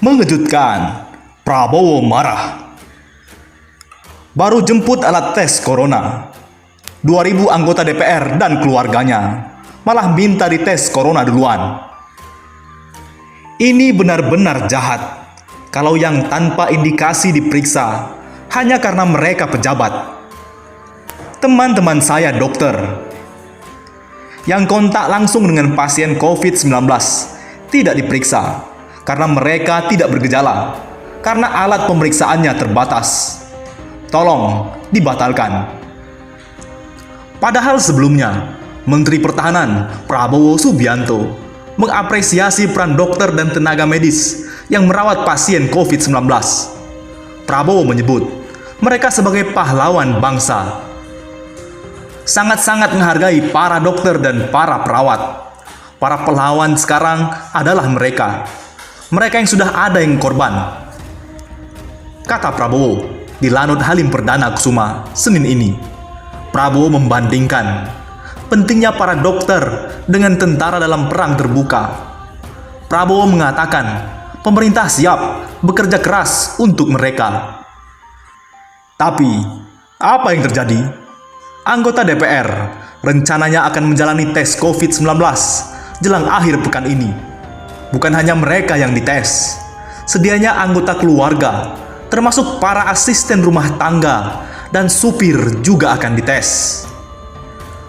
Mengejutkan, Prabowo marah. Baru jemput alat tes corona. 2.000 anggota DPR dan keluarganya malah minta dites corona duluan. Ini benar-benar jahat kalau yang tanpa indikasi diperiksa hanya karena mereka pejabat. Teman-teman saya dokter yang kontak langsung dengan pasien COVID-19 tidak diperiksa karena mereka tidak bergejala, karena alat pemeriksaannya terbatas. Tolong dibatalkan. Padahal sebelumnya, Menteri Pertahanan Prabowo Subianto mengapresiasi peran dokter dan tenaga medis yang merawat pasien COVID-19. Prabowo menyebut mereka sebagai pahlawan bangsa. Sangat-sangat menghargai para dokter dan para perawat. Para pahlawan sekarang adalah mereka. Mereka yang sudah ada yang korban. Kata Prabowo di Lanut Halim Perdana Kusuma, Senin ini. Prabowo membandingkan pentingnya para dokter dengan tentara dalam perang terbuka. Prabowo mengatakan pemerintah siap bekerja keras untuk mereka. Tapi, apa yang terjadi? Anggota DPR rencananya akan menjalani tes COVID-19 jelang akhir pekan ini. Bukan hanya mereka yang dites, sedianya anggota keluarga, termasuk para asisten rumah tangga dan supir juga akan dites.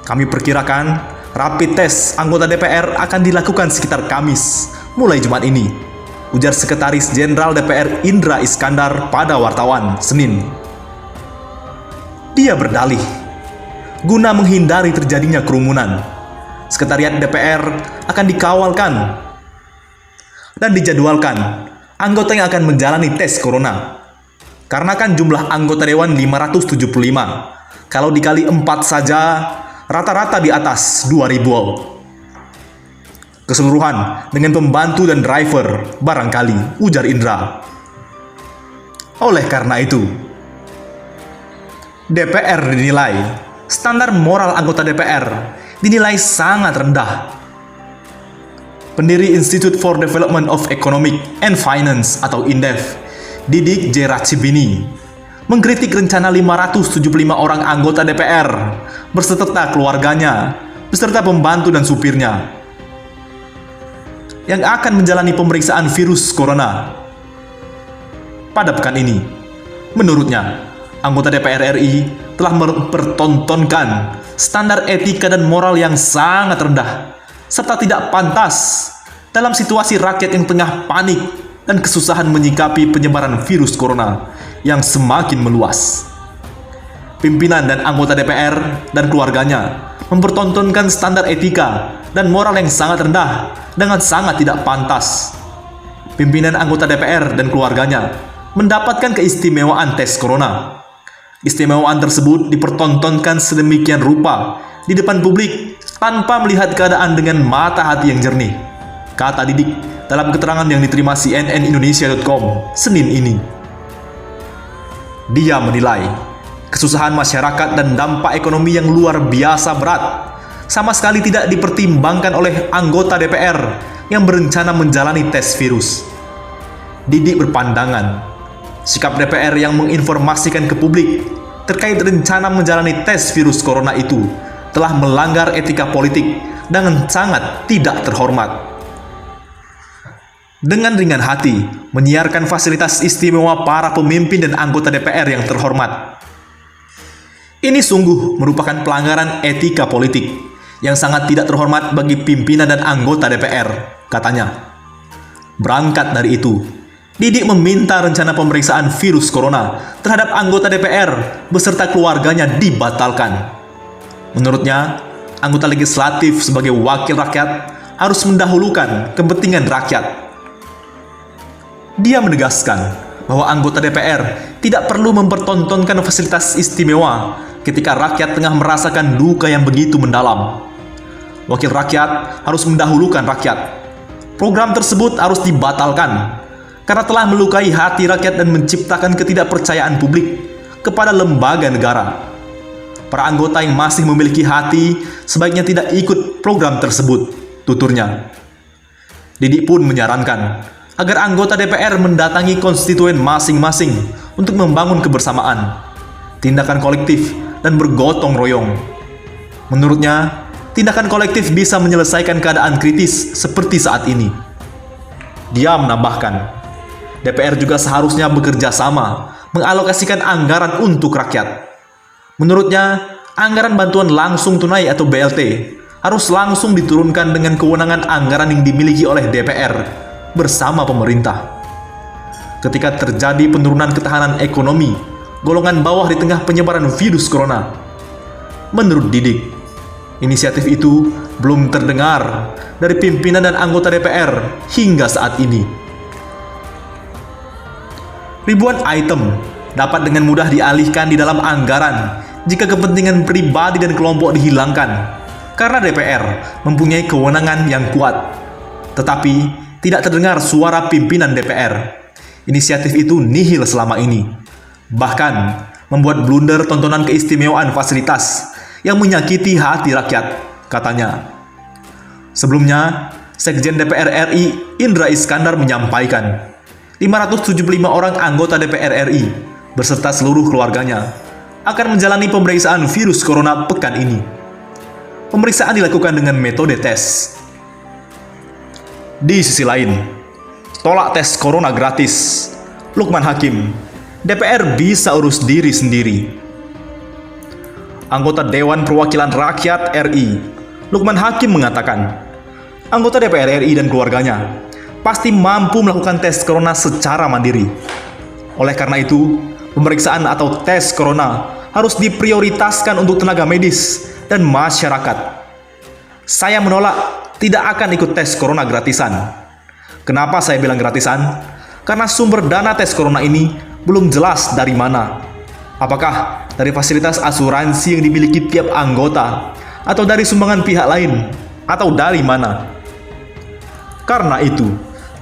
Kami perkirakan rapid test anggota DPR akan dilakukan sekitar Kamis, mulai Jumat ini, ujar Sekretaris Jenderal DPR Indra Iskandar pada wartawan Senin. Dia berdalih, guna menghindari terjadinya kerumunan, Sekretariat DPR akan dikawalkan dan dijadwalkan anggota yang akan menjalani tes corona. Karena kan jumlah anggota Dewan 575, kalau dikali 4 saja, rata-rata di atas 2.000. Keseluruhan dengan pembantu dan driver, barangkali, ujar Indra. Oleh karena itu, DPR dinilai, standar moral anggota DPR dinilai sangat rendah. Pendiri Institute for Development of Economic and Finance atau INDEF, Didik J. Ratsibini, mengkritik rencana 575 orang anggota DPR berserta keluarganya, beserta pembantu dan supirnya, yang akan menjalani pemeriksaan virus corona pada pekan ini. Menurutnya, anggota DPR RI telah mempertontonkan standar etika dan moral yang sangat rendah, serta tidak pantas dalam situasi rakyat yang tengah panik dan kesusahan menyikapi penyebaran virus corona yang semakin meluas. Pimpinan dan anggota DPR dan keluarganya mempertontonkan standar etika dan moral yang sangat rendah dengan sangat tidak pantas. Pimpinan anggota DPR dan keluarganya mendapatkan keistimewaan tes corona. Istimewaan tersebut dipertontonkan sedemikian rupa di depan publik tanpa melihat keadaan dengan mata hati yang jernih, kata Didik dalam keterangan yang diterima cnnindonesia.com Senin ini. Dia menilai kesusahan masyarakat dan dampak ekonomi yang luar biasa berat sama sekali tidak dipertimbangkan oleh anggota DPR yang berencana menjalani tes virus. Didik berpandangan sikap DPR yang menginformasikan ke publik terkait rencana menjalani tes virus corona itu telah melanggar etika politik dengan sangat tidak terhormat. Dengan ringan hati, menyiarkan fasilitas istimewa para pemimpin dan anggota DPR yang terhormat. Ini sungguh merupakan pelanggaran etika politik yang sangat tidak terhormat bagi pimpinan dan anggota DPR, katanya. Berangkat dari itu, Didik meminta rencana pemeriksaan virus corona terhadap anggota DPR beserta keluarganya dibatalkan. Menurutnya, anggota legislatif sebagai wakil rakyat harus mendahulukan kepentingan rakyat. Dia menegaskan bahwa anggota DPR tidak perlu mempertontonkan fasilitas istimewa ketika rakyat tengah merasakan duka yang begitu mendalam. Wakil rakyat harus mendahulukan rakyat. Program tersebut harus dibatalkan karena telah melukai hati rakyat dan menciptakan ketidakpercayaan publik kepada lembaga negara. Para anggota yang masih memiliki hati sebaiknya tidak ikut program tersebut, tuturnya. Didik pun menyarankan agar anggota DPR mendatangi konstituen masing-masing untuk membangun kebersamaan, tindakan kolektif, dan bergotong royong. Menurutnya, tindakan kolektif bisa menyelesaikan keadaan kritis seperti saat ini. Dia menambahkan, DPR juga seharusnya bekerja sama mengalokasikan anggaran untuk rakyat. Menurutnya, anggaran bantuan langsung tunai atau BLT harus langsung diturunkan dengan kewenangan anggaran yang dimiliki oleh DPR bersama pemerintah. Ketika terjadi penurunan ketahanan ekonomi golongan bawah di tengah penyebaran virus corona, menurut Didik, inisiatif itu belum terdengar dari pimpinan dan anggota DPR hingga saat ini. Ribuan item dapat dengan mudah dialihkan di dalam anggaran jika kepentingan pribadi dan kelompok dihilangkan, karena DPR mempunyai kewenangan yang kuat. Tetapi tidak terdengar suara pimpinan DPR. Inisiatif itu nihil selama ini. Bahkan membuat blunder tontonan keistimewaan fasilitas yang menyakiti hati rakyat, katanya. Sebelumnya, Sekjen DPR RI Indra Iskandar menyampaikan 575 orang anggota DPR RI beserta seluruh keluarganya akan menjalani pemeriksaan virus corona pekan ini. Pemeriksaan dilakukan dengan metode tes. Di sisi lain, tolak tes corona gratis. Lukman Hakim, DPR bisa urus diri sendiri. Anggota Dewan Perwakilan Rakyat RI, Lukman Hakim mengatakan, anggota DPR RI dan keluarganya pasti mampu melakukan tes corona secara mandiri. Oleh karena itu, pemeriksaan atau tes corona harus diprioritaskan untuk tenaga medis dan masyarakat. Saya menolak, tidak akan ikut tes corona gratisan. Kenapa saya bilang gratisan? Karena sumber dana tes corona ini belum jelas dari mana. Apakah dari fasilitas asuransi yang dimiliki tiap anggota, atau dari sumbangan pihak lain, atau dari mana? Karena itu,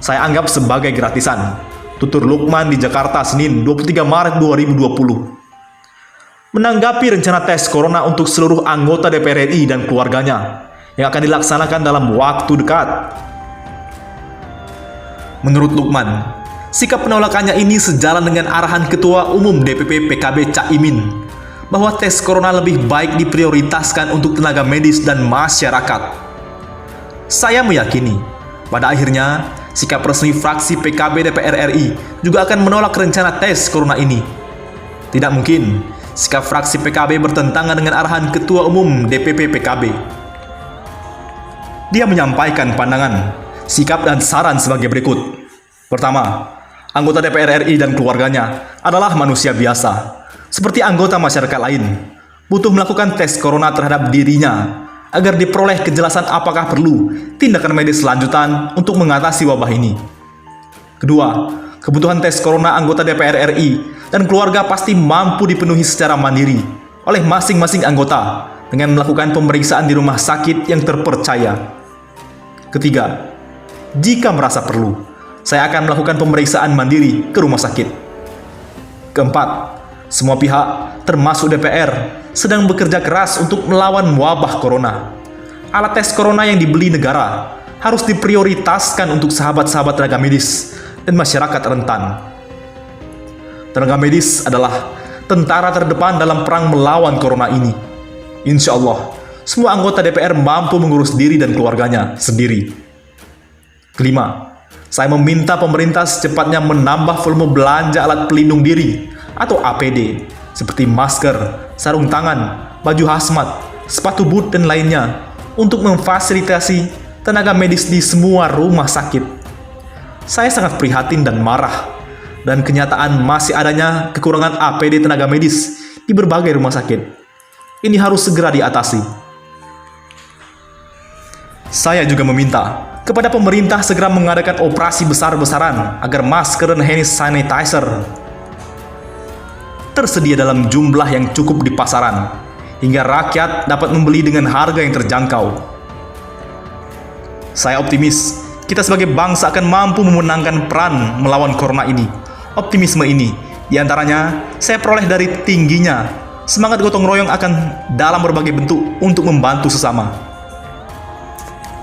saya anggap sebagai gratisan, tutur Lukman di Jakarta Senin 23 Maret 2020. Menanggapi rencana tes corona untuk seluruh anggota DPR RI dan keluarganya yang akan dilaksanakan dalam waktu dekat. Menurut Lukman, sikap penolakannya ini sejalan dengan arahan Ketua Umum DPP PKB Caimin bahwa tes corona lebih baik diprioritaskan untuk tenaga medis dan masyarakat. Saya meyakini, pada akhirnya, sikap resmi fraksi PKB DPR RI juga akan menolak rencana tes corona ini. Tidak mungkin sikap fraksi PKB bertentangan dengan arahan Ketua Umum DPP PKB. Dia menyampaikan pandangan, sikap dan saran sebagai berikut. Pertama, anggota DPR RI dan keluarganya adalah manusia biasa, seperti anggota masyarakat lain, butuh melakukan tes corona terhadap dirinya agar diperoleh kejelasan apakah perlu tindakan medis lanjutan untuk mengatasi wabah ini. Kedua, kebutuhan tes corona anggota DPR RI dan keluarga pasti mampu dipenuhi secara mandiri oleh masing-masing anggota dengan melakukan pemeriksaan di rumah sakit yang terpercaya. Ketiga, jika merasa perlu, saya akan melakukan pemeriksaan mandiri ke rumah sakit. Keempat, semua pihak, termasuk DPR, sedang bekerja keras untuk melawan wabah corona. Alat tes corona yang dibeli negara harus diprioritaskan untuk sahabat-sahabat tenaga medis dan masyarakat rentan. Tenaga medis adalah tentara terdepan dalam perang melawan corona ini. Insya Allah, semua anggota DPR mampu mengurus diri dan keluarganya sendiri. Kelima, saya meminta pemerintah secepatnya menambah volume belanja alat pelindung diri atau APD, seperti masker, sarung tangan, baju hazmat, sepatu boot, dan lainnya, untuk memfasilitasi tenaga medis di semua rumah sakit. Saya sangat prihatin dan marah, dan kenyataan masih adanya kekurangan APD tenaga medis di berbagai rumah sakit. Ini harus segera diatasi. Saya juga meminta kepada pemerintah segera mengadakan operasi besar-besaran agar masker dan hand sanitizer tersedia dalam jumlah yang cukup di pasaran, hingga rakyat dapat membeli dengan harga yang terjangkau. Saya optimis kita sebagai bangsa akan mampu memenangkan peran melawan corona ini. Optimisme ini diantaranya saya peroleh dari tingginya semangat gotong royong akan dalam berbagai bentuk untuk membantu sesama.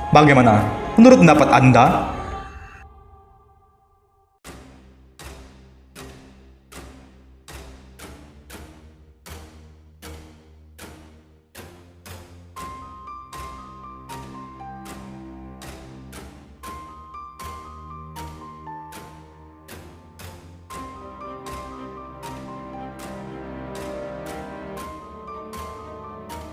Bagaimana menurut pendapat Anda?